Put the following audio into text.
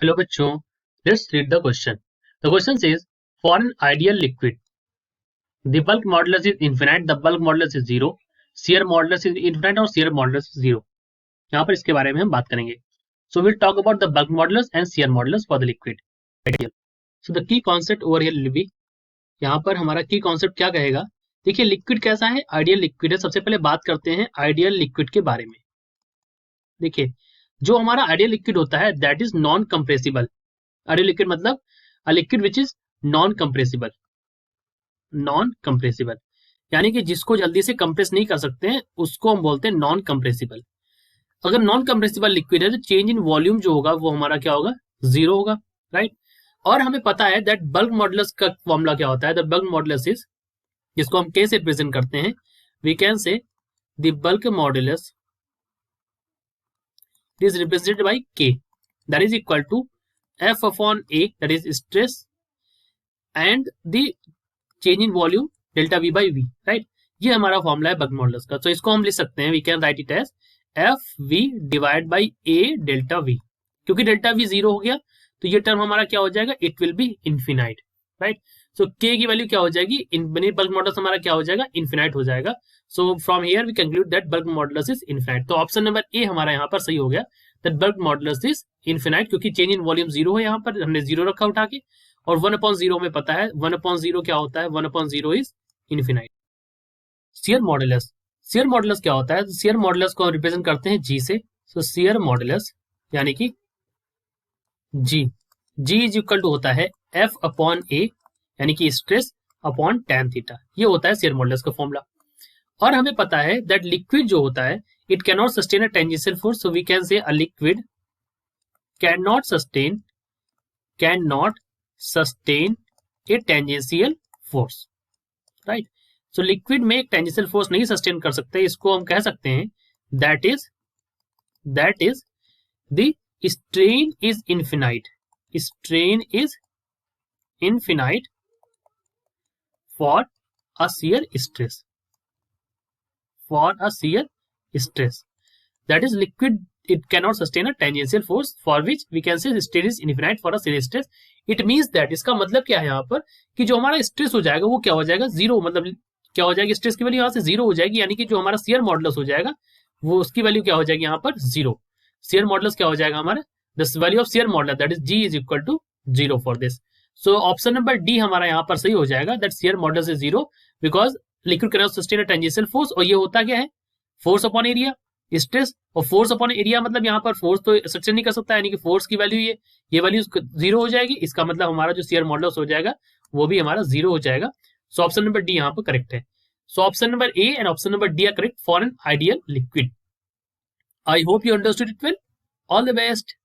Hello बच्चों, let's read the question. The question says, for an ideal liquid, the bulk modulus is infinite, the bulk modulus is zero, shear modulus is infinite और shear modulus is zero. यहाँ पर इसके बारे में हम बात करेंगे. So we'll talk about the bulk modulus and shear modulus for the liquid. Ideal. So the key concept over here will be, यहाँ पर हमारा key concept क्या कहेगा? देखिए लिक्विड कैसा है, आइडियल लिक्विड है. सबसे पहले बात करते हैं आइडियल लिक्विड के बारे में. देखिए जो हमारा आइडियल लिक्विड होता है that is non compressible. Ideal liquid मतलब a liquid which is non compressible. Non compressible यानी कि जिसको जल्दी से कंप्रेस नहीं कर सकते हैं उसको हम बोलते हैं नॉन कंप्रेसिबल. अगर नॉन कंप्रेसिबल लिक्विड है तो चेंज इन वॉल्यूम जो होगा वो हमारा क्या होगा, जीरो होगा, राइट. और हमें पता है दैट बल्क मॉडुलस का फॉर्मूला क्या होता है. द बल्क मॉडुलस इज, जिसको हम के से रिप्रेजेंट करते हैं, we can say the bulk modulus is represented by K, that is equal to F upon A, that is stress, and the change in volume delta V by V, right. ये हमारा formula है bulk modulus का. तो इसको हम लिख सकते हैं, we can write it as F V divide by a delta V. क्योंकि डेल्टा वी जीरो हो गया तो ये टर्म हमारा क्या हो जाएगा, it will be infinite, right. So K की वैल्यू क्या हो जाएगी, बल्क मॉडुलस हमारा क्या हो जाएगा, इन्फिनाइट हो जाएगा. So from here we conclude that bulk modulus is infinite. तो ऑप्शन नंबर ए हमारा यहाँ पर सही हो गया, that bulk modulus is infinite, क्योंकि चेंज इन वॉल्यूम जीरो है. यहाँ पर हमने जीरो रखा उठा के, और 1/0 हमें पता है 1/0 क्या होता है, 1/0 is infinite. Shear modulus, shear modulus क्या होता है, शियर मॉडुलस को हम रिप्रेजेंट करते हैं जी से. सो शियर मॉडुलस यानी कि जी, जी इज इक्वल टू होता है एफ अपॉन ए यानी कि स्ट्रेस अपॉन टैन थीटा. ये होता है शियर मॉडुलस का फॉर्मूला. और हमें पता है दैट लिक्विड जो होता है it can not sustain a tangential force. So we can say a liquid can not sustain a tangential force, right. So liquid में एक टेंजेंशियल फोर्स नहीं सस्टेन कर सकते. इसको हम कह सकते हैं that is the strain is infinite. Strain is infinite for a shear stress. For a shear stress, that is liquid, it cannot sustain a tangential force for which we can say the strain is infinite for a shear stress. It means that, इसका मतलब क्या है यहाँ पर कि जो हमारा stress हो जाएगा वो क्या हो जाएगा, जीरो. मतलब क्या हो जाएगी, स्ट्रेस की वैल्यू यहाँ से जीरो हो जाएगी, यानी कि जो हमारा शियर मॉडुलस हो जाएगा वो उसकी वैल्यू क्या हो जाएगी यहाँ पर, जीरो. शियर मॉडुलस क्या हो जाएगा हमारा, the value of shear modulus, that is G is equal to 0 for this. So option number D हमारा यहाँ पर सही हो जाएगा, that shear modulus is 0 because liquid cannot sustain a tangential force. और ये होता क्या है, फोर्स अपॉन एरिया, स्ट्रेस. और फोर्स अपॉन एरिया मतलब यहाँ पर फोर्स तो सस्टेन नहीं कर सकता, यानी कि फोर्स की वैल्यू ये वैल्यू जीरो हो जाएगी. इसका मतलब हमारा जो shear modulus हो जाएगा वो भी हमारा जीरो हो जाएगा. सो ऑप्शन नंबर डी यहाँ पर करेक्ट है. So option number A and option number D R correct for an ideal liquid. I hope you understood it well. All the best.